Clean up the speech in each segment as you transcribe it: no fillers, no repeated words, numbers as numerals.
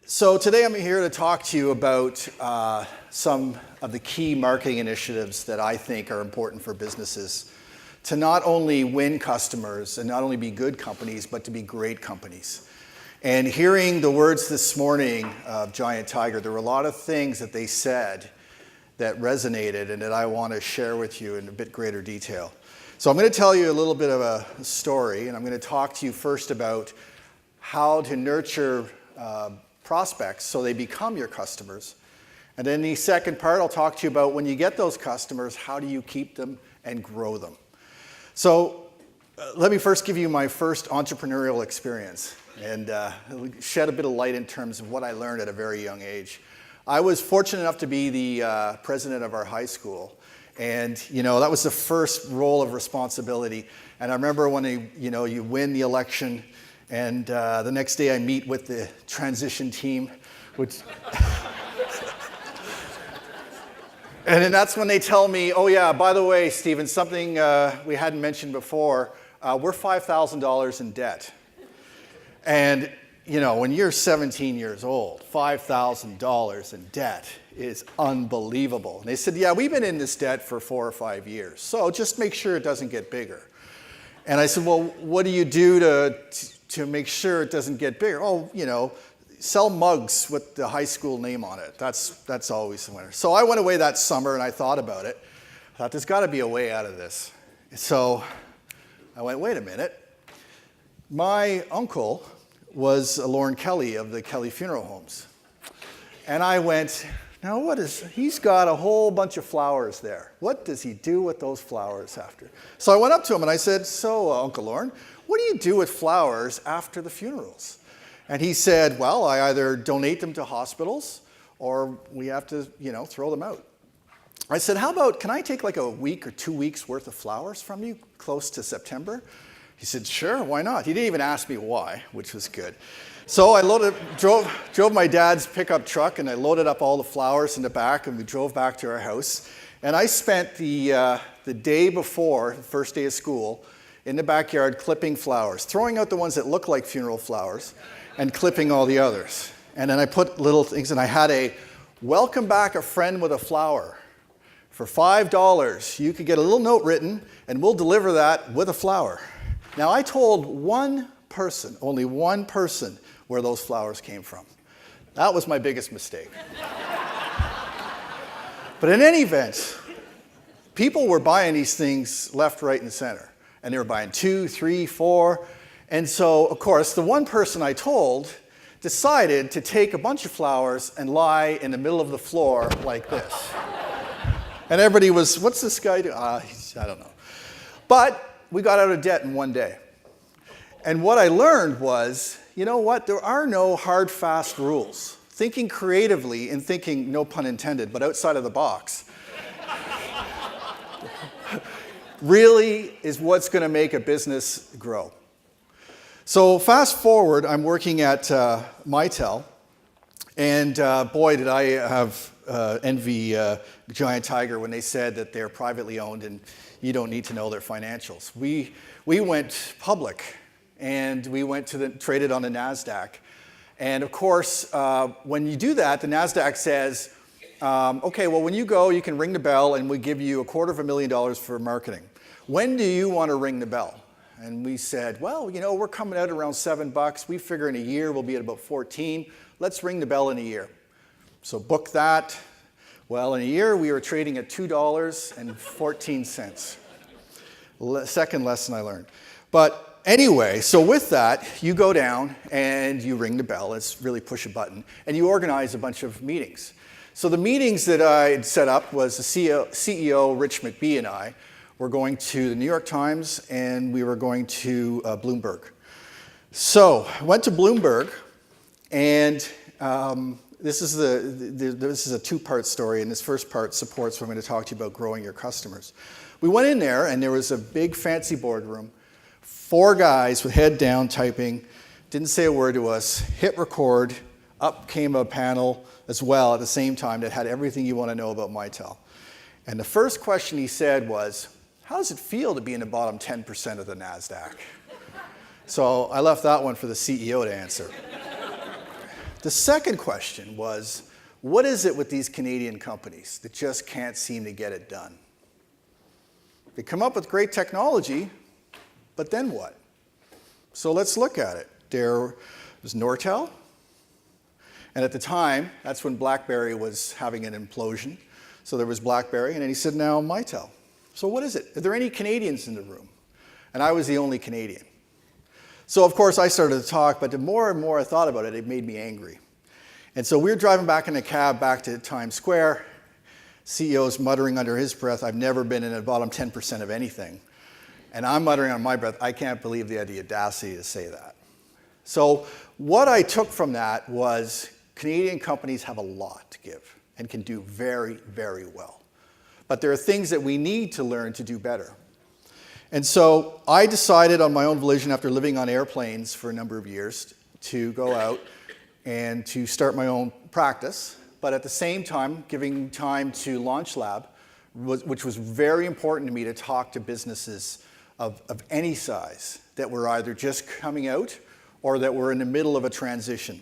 So today I'm here to talk to you about some of the key marketing initiatives that I think are important for businesses to not only win customers and not only be good companies, but to be great companies. And hearing the words this morning of Giant Tiger, there were a lot of things that they said that resonated and that I want to share with you in a bit greater detail. So I'm going to tell you a little bit of a story, and I'm going to talk to you first about how to nurture prospects so they become your customers. And then the second part, I'll talk to you about when you get those customers, how do you keep them and grow them? So let me first give you my first entrepreneurial experience and shed a bit of light in terms of what I learned at a very young age. I was fortunate enough to be the president of our high school. And, that was the first role of responsibility. And I remember when you win the election, and the next day I meet with the transition team, which and then that's when they tell me, oh yeah, by the way, Stephen, something we hadn't mentioned before, we're $5,000 in debt. And when you're 17 years old, $5,000 in debt is unbelievable. And they said, yeah, we've been in this debt for 4 or 5 years, so just make sure it doesn't get bigger. And I said, well, what do you do to make sure it doesn't get bigger? Oh, sell mugs with the high school name on it. That's always the winner. So I went away that summer and I thought about it. I thought, there's got to be a way out of this. So I went, wait a minute. My uncle was Lorne Kelly of the Kelly Funeral Homes. And I went, now he's got a whole bunch of flowers there. What does he do with those flowers after? So I went up to him and I said, so Uncle Lorne, what do you do with flowers after the funerals? And he said, well, I either donate them to hospitals or we have to, throw them out. I said, how about, can I take like a week or 2 weeks worth of flowers from you close to September? He said, sure, why not? He didn't even ask me why, which was good. So I drove my dad's pickup truck and I loaded up all the flowers in the back and we drove back to our house. And I spent the day before, the first day of school, in the backyard clipping flowers, throwing out the ones that look like funeral flowers and clipping all the others. And then I put little things, and I had a welcome back a friend with a flower. For $5, you could get a little note written and we'll deliver that with a flower. Now I told one person, only one person, where those flowers came from. That was my biggest mistake. But in any event, people were buying these things left, right, and center. And they were buying 2, 3, 4. And so, of course, the one person I told decided to take a bunch of flowers and lie in the middle of the floor like this. And everybody was, what's this guy doing? I don't know. But we got out of debt in one day. And what I learned was, there are no hard, fast rules. Thinking creatively and thinking, no pun intended, but outside of the box, really is what's going to make a business grow. So fast forward, I'm working at Mitel, and boy, did I have envy Giant Tiger when they said that they're privately owned and you don't need to know their financials. We went public, and we went traded on the NASDAQ. And of course, when you do that, the NASDAQ says, okay, well, when you go, you can ring the bell and we give you $250,000 for marketing. When do you want to ring the bell? And we said, well, we're coming out around $7. We figure in a year we'll be at about 14. Let's ring the bell in a year. So book that. Well, in a year we were trading at $2.14. Second lesson I learned. But anyway, so with that, you go down and you ring the bell. It's really push a button. And you organize a bunch of meetings. So the meetings that I had set up was the CEO Rich McBee and I were going to the New York Times and we were going to Bloomberg. So I went to Bloomberg, and this is a two-part story, and this first part supports what I'm going to talk to you about growing your customers. We went in there and there was a big fancy boardroom, 4 guys with head down typing, didn't say a word to us, hit record, up came a panel as well at the same time that had everything you want to know about Mitel. And the first question he said was, how does it feel to be in the bottom 10% of the NASDAQ? So I left that one for the CEO to answer. The second question was, what is it with these Canadian companies that just can't seem to get it done? They come up with great technology, but then what? So let's look at it. There was Nortel, and at the time, that's when BlackBerry was having an implosion. So there was BlackBerry, and then he said, now Mitel. So what is it? Are there any Canadians in the room? And I was the only Canadian. So of course I started to talk, but the more and more I thought about it, it made me angry. And so we were driving back in a cab back to Times Square. CEO's muttering under his breath, I've never been in the bottom 10% of anything. And I'm muttering under my breath, I can't believe they had the audacity to say that. So what I took from that was Canadian companies have a lot to give and can do very, very well. But there are things that we need to learn to do better. And so I decided on my own volition, after living on airplanes for a number of years, to go out and to start my own practice, but at the same time giving time to Launch Lab, which was very important to me to talk to businesses of any size that were either just coming out or that were in the middle of a transition.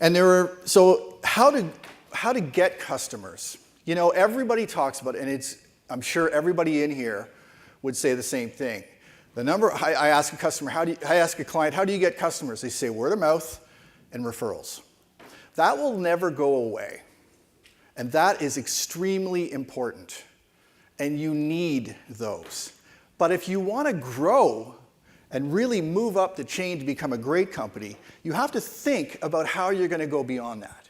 And so how to get customers. You know, everybody talks about it, and I'm sure everybody in here would say the same thing. I ask a customer, I ask a client, how do you get customers? They say word of mouth and referrals. That will never go away. And that is extremely important. And you need those. But if you want to grow and really move up the chain to become a great company, you have to think about how you're going to go beyond that.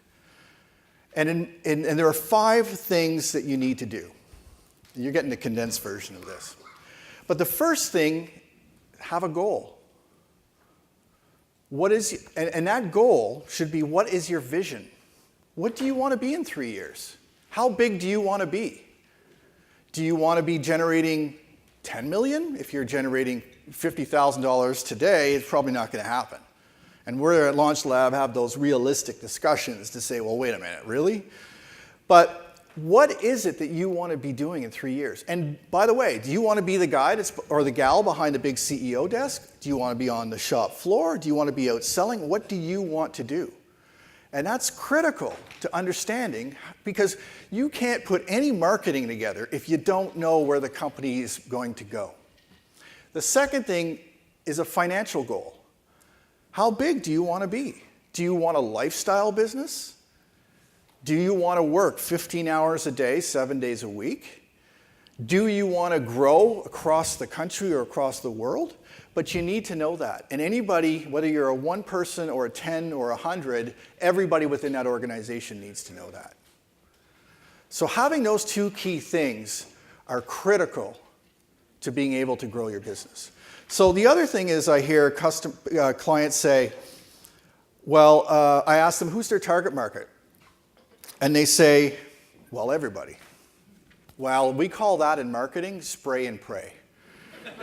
And there are 5 things that you need to do. You're getting the condensed version of this. But the first thing, have a goal. And that goal should be, what is your vision? What do you want to be in 3 years? How big do you want to be? Do you want to be generating 10 million? If you're generating $50,000 today, it's probably not going to happen. And we're at Launch Lab have those realistic discussions to say, well, wait a minute, really? But what is it that you want to be doing in 3 years? And by the way, do you want to be the guy or the gal behind the big CEO desk? Do you want to be on the shop floor? Do you want to be out selling? What do you want to do? And that's critical to understanding, because you can't put any marketing together if you don't know where the company is going to go. The second thing is a financial goal. How big do you want to be? Do you want a lifestyle business? Do you want to work 15 hours a day, 7 days a week? Do you want to grow across the country or across the world? But you need to know that. And anybody, whether you're a 1 person or a 10 or 100, everybody within that organization needs to know that. So having those 2 key things are critical to being able to grow your business. So the other thing is, I hear clients say, well, I ask them, who's their target market? And they say, well, everybody. Well, we call that in marketing spray and pray.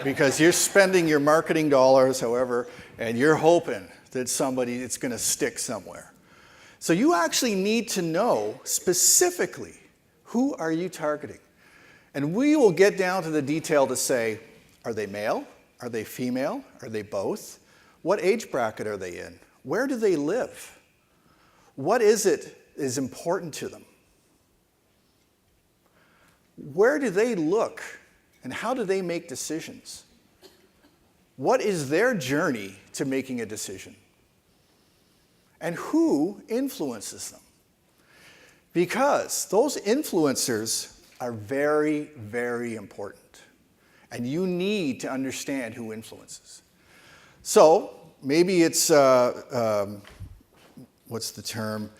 Because you're spending your marketing dollars, however, and you're hoping that it's going to stick somewhere. So you actually need to know specifically, who are you targeting? And we will get down to the detail to say, are they male? Are they female? Are they both? What age bracket are they in? Where do they live? What is important to them? Where do they look, and how do they make decisions? What is their journey to making a decision? And who influences them? Because those influencers are very, very important. And you need to understand who influences. So maybe it's, what's the term?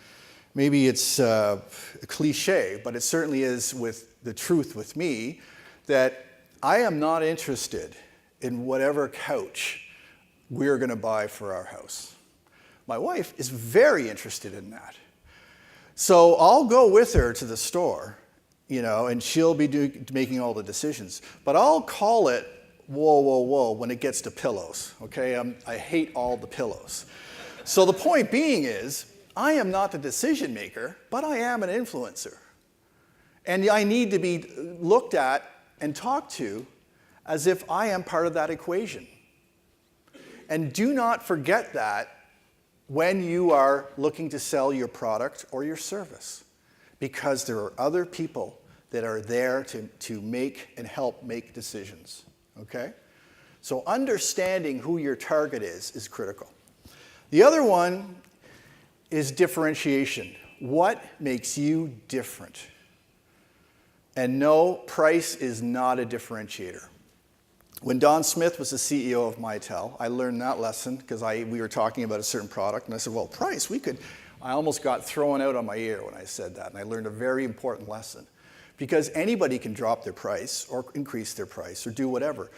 Maybe it's a cliche, but it certainly is with the truth with me, that I am not interested in whatever couch we're going to buy for our house. My wife is very interested in that. So I'll go with her to the store, and she'll be making all the decisions. But I'll call it, whoa, whoa, whoa, when it gets to pillows, okay? I hate all the pillows. So the point being is, I am not the decision maker, but I am an influencer. And I need to be looked at and talked to as if I am part of that equation. And do not forget that when you are looking to sell your product or your service, because there are other people that are there to make and help make decisions, okay? So understanding who your target is critical. The other one is differentiation. What makes you different? And no, price is not a differentiator. When Don Smith was the CEO of Mitel, I learned that lesson because we were talking about a certain product, and I said, well, price, I almost got thrown out on my ear when I said that, and I learned a very important lesson. Because anybody can drop their price or increase their price or do whatever.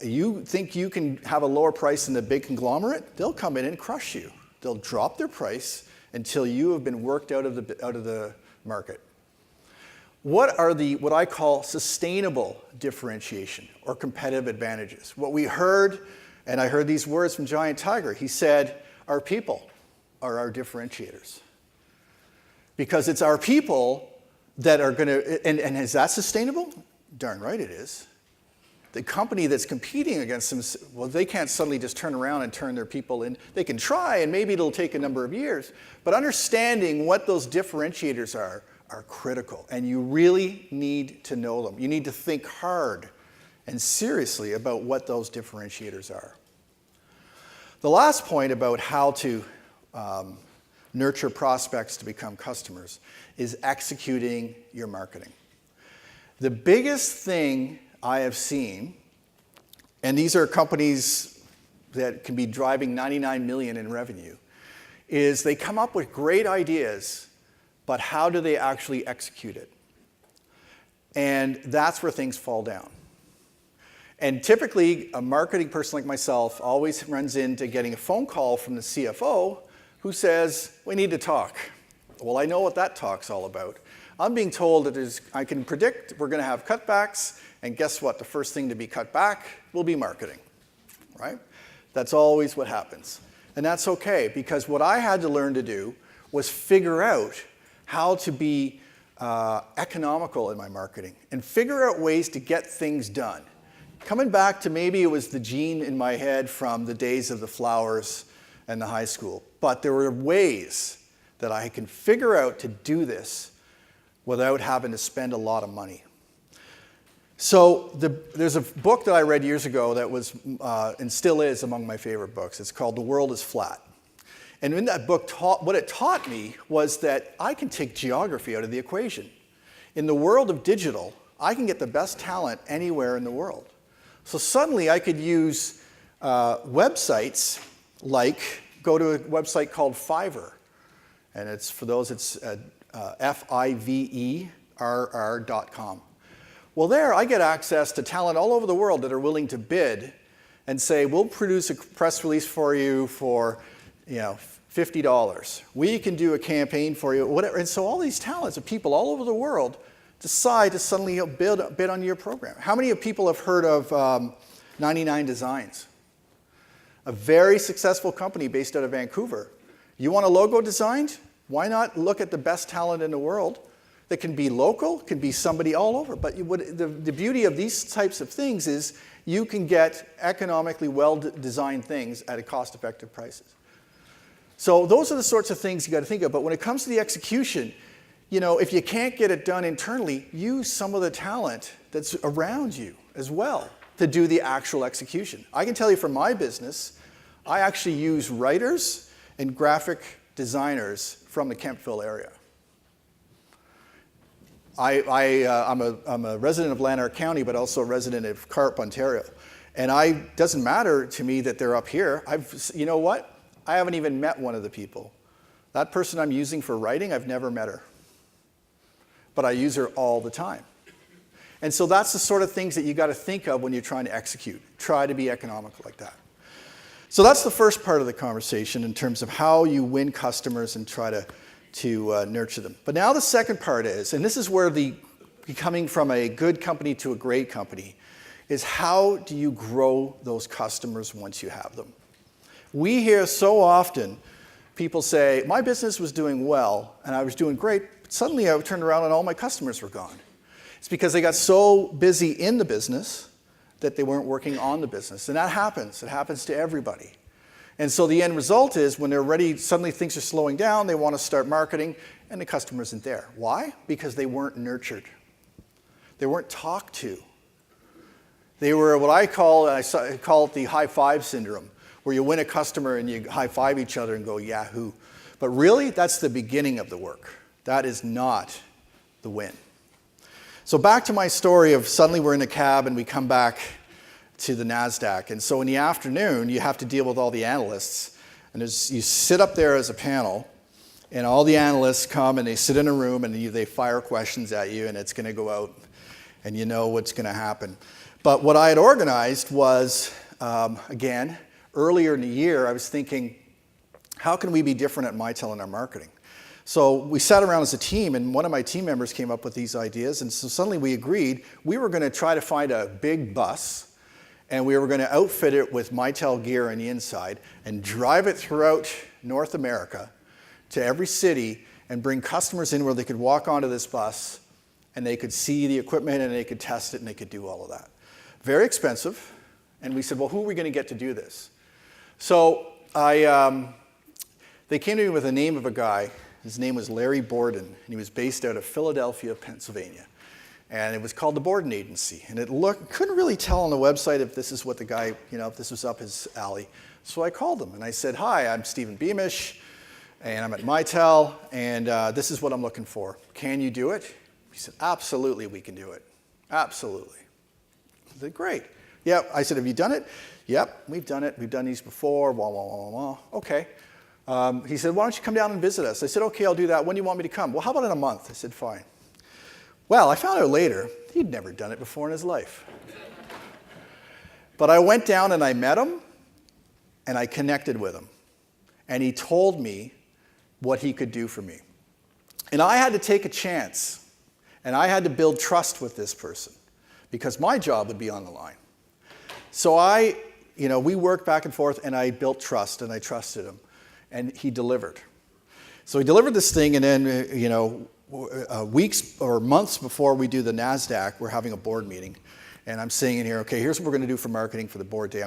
You think you can have a lower price than the big conglomerate? They'll come in and crush you. They'll drop their price until you have been worked out of the market. What are what I call sustainable differentiation or competitive advantages? What we heard, and I heard these words from Giant Tiger, he said, our people are our differentiators. Because it's our people that are going to, and is that sustainable? Darn right it is. The company that's competing against them, well, they can't suddenly just turn around and turn their people in. They can try, and maybe it'll take a number of years. But understanding what those differentiators are critical, and you really need to know them. You need to think hard and seriously about what those differentiators are. The last point about how to nurture prospects to become customers is executing your marketing. The biggest thing I have seen, and these are companies that can be driving 99 million in revenue, is they come up with great ideas, but how do they actually execute it? And that's where things fall down. And typically, a marketing person like myself always runs into getting a phone call from the CFO who says, we need to talk. Well, I know what that talk's all about. I'm being told that I can predict we're going to have cutbacks, and guess what? The first thing to be cut back will be marketing, right? That's always what happens. And that's okay, because what I had to learn to do was figure out how to be economical in my marketing and figure out ways to get things done. Coming back to maybe it was the gene in my head from the days of the flowers and the high school, but there were ways that I can figure out to do this without having to spend a lot of money. So there's a book that I read years ago that was, and still is, among my favorite books. It's called The World is Flat. And in that book, what it taught me was that I can take geography out of the equation. In the world of digital, I can get the best talent anywhere in the world. So suddenly I could use websites like, go to a website called Fiverr. And it's, for those, it's fiverr.com. Well, there I get access to talent all over the world that are willing to bid and say, we'll produce a press release for you for, $50. We can do a campaign for you, whatever. And so all these talents of people all over the world decide to suddenly bid on your program. How many of people have heard of 99 Designs? A very successful company based out of Vancouver. You want a logo designed? Why not look at the best talent in the world that can be local, can be somebody all over. But the beauty of these types of things is you can get economically well-designed things at a cost-effective prices. So those are the sorts of things you got to think of. But when it comes to the execution, if you can't get it done internally, use some of the talent that's around you as well to do the actual execution. I can tell you from my business, I actually use writers and graphic designers from the Kemptville area. I'm a resident of Lanark County, but also a resident of Carp, Ontario. And it doesn't matter to me that they're up here. You know what? I haven't even met one of the people. That person I'm using for writing, I've never met her. But I use her all the time. And so that's the sort of things that you got to think of when you're trying to execute. Try to be economical like that. So that's the first part of the conversation in terms of how you win customers and try to nurture them. But now the second part is, and this is where the becoming from a good company to a great company, is how do you grow those customers once you have them? We hear so often people say, my business was doing well and I was doing great, but suddenly I turned around and all my customers were gone. It's because they got so busy in the business that they weren't working on the business. And that happens. It happens to everybody. And so the end result is when they're ready, suddenly things are slowing down, they want to start marketing, and the customer isn't there. Why? Because they weren't nurtured. They weren't talked to. They were what I call it the high five syndrome, where you win a customer and you high five each other and go, yahoo. But really, that's the beginning of the work. That is not the win. So back to my story of suddenly we're in a cab and we come back to the NASDAQ. And so in the afternoon, you have to deal with all the analysts. And you sit up there as a panel, and all the analysts come and they sit in a room and they fire questions at you, and it's going to go out, and you know what's going to happen. But what I had organized was, again, earlier in the year, I was thinking, how can we be different at Mitel in our marketing? So we sat around as a team, and one of my team members came up with these ideas, and so suddenly we agreed we were going to try to find a big bus, and we were going to outfit it with Mitel gear on the inside and drive it throughout North America to every city and bring customers in where they could walk onto this bus and they could see the equipment and they could test it and they could do all of that. Very expensive, and we said, well, who are we going to get to do this? So they came to me with the name of a guy. His name was Larry Borden, and he was based out of Philadelphia, Pennsylvania. And it was called the Borden Agency. And couldn't really tell on the website if this is what the guy, if this was up his alley. So I called him and I said, hi, I'm Stephen Beamish, and I'm at Mitel, and this is what I'm looking for. Can you do it? He said, absolutely, we can do it. Absolutely. I said, great. Yep. I said, have you done it? Yep, we've done it. We've done these before. Wah, wah, wah, wah. Okay. He said, why don't you come down and visit us? I said, okay, I'll do that. When do you want me to come? Well, how about in a month? I said, fine. Well, I found out later, he'd never done it before in his life. But I went down and I met him, and I connected with him. And he told me what he could do for me. And I had to take a chance, and I had to build trust with this person, because my job would be on the line. So we worked back and forth, and I built trust, and I trusted him. And he delivered. So he delivered this thing, and then, weeks or months before we do the NASDAQ, we're having a board meeting. And I'm saying in here, okay, here's what we're going to do for marketing for the board day. I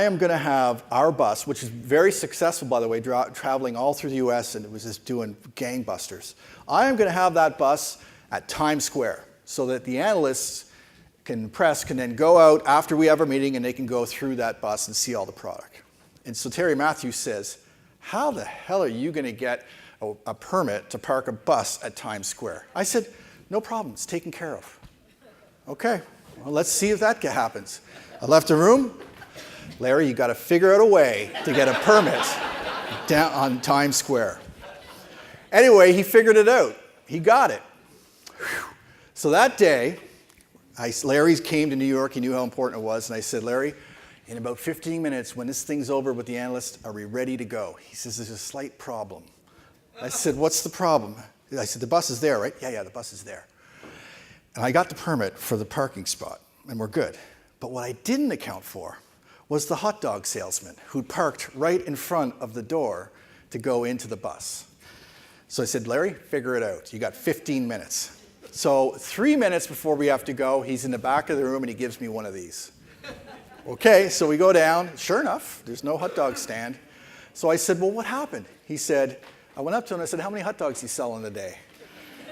am going to have our bus, which is very successful, by the way, traveling all through the US, and it was just doing gangbusters. I am going to have that bus at Times Square so that the analysts can then go out after we have our meeting, and they can go through that bus and see all the product. And so Terry Matthews says, how the hell are you going to get a permit to park a bus at Times Square? I said, no problem, it's taken care of. Okay, well, let's see if that happens. I left the room. Larry, you got to figure out a way to get a permit down on Times Square. Anyway, he figured it out. He got it. Whew. So that day, Larry came to New York. He knew how important it was. And I said, Larry, in about 15 minutes, when this thing's over with the analyst, are we ready to go? He says, there's a slight problem. I said, what's the problem? I said, the bus is there, right? Yeah, the bus is there. And I got the permit for the parking spot, and we're good. But what I didn't account for was the hot dog salesman who parked right in front of the door to go into the bus. So I said, Larry, figure it out. You got 15 minutes. So 3 minutes before we have to go, he's in the back of the room and he gives me one of these. Okay, so we go down. Sure enough, there's no hot dog stand. So I said, well, what happened? He said, I went up to him and I said, how many hot dogs do you sell in a day?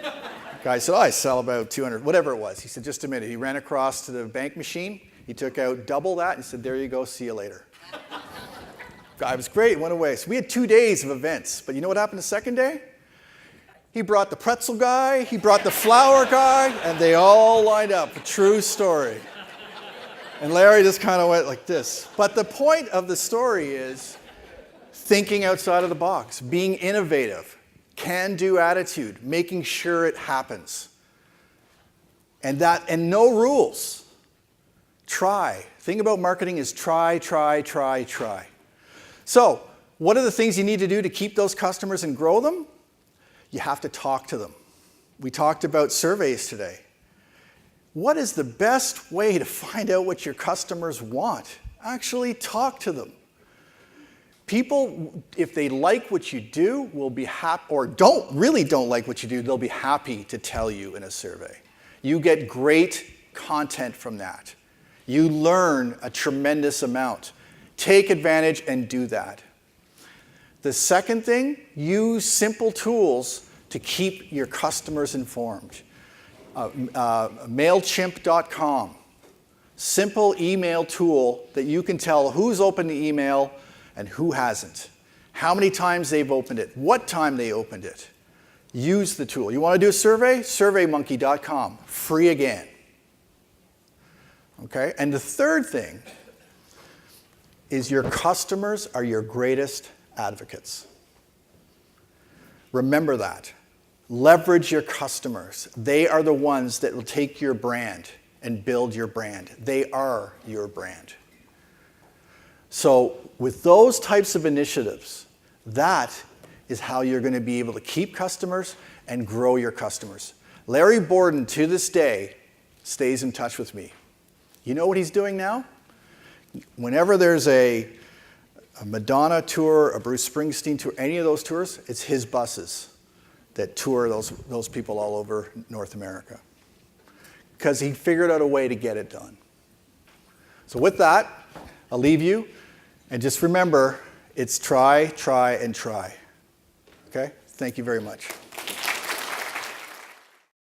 The guy said, I sell about 200, whatever it was. He said, just a minute. He ran across to the bank machine. He took out double that and said, there you go, see you later. Guy was great, went away. So we had 2 days of events. But you know what happened the second day? He brought the pretzel guy, he brought the flour guy, and they all lined up. A true story. And Larry just kind of went like this. But the point of the story is thinking outside of the box, being innovative, can-do attitude, making sure it happens. And no rules. Try. Thing about marketing is try, try, try, try. So, what are the things you need to do to keep those customers and grow them? You have to talk to them. We talked about surveys today. What is the best way to find out what your customers want? Actually talk to them. People, if they like what you do, will be happy, or don't like what you do, they'll be happy to tell you in a survey. You get great content from that. You learn a tremendous amount. Take advantage and do that. The second thing, use simple tools to keep your customers informed. MailChimp.com. Simple email tool that you can tell who's opened the email and who hasn't. How many times they've opened it, what time they opened it. Use the tool. You want to do a survey? SurveyMonkey.com. Free again. Okay? And the third thing is your customers are your greatest advocates. Remember that. Leverage your customers. They are the ones that will take your brand and build your brand. They are your brand. So with those types of initiatives, that is how you're going to be able to keep customers and grow your customers. Larry Borden, to this day, stays in touch with me. You know what he's doing now? Whenever there's a Madonna tour, a Bruce Springsteen tour, any of those tours, it's his buses that tour those people all over North America. Because he figured out a way to get it done. So with that, I'll leave you. And just remember, it's try, try, and try. Okay? Thank you very much.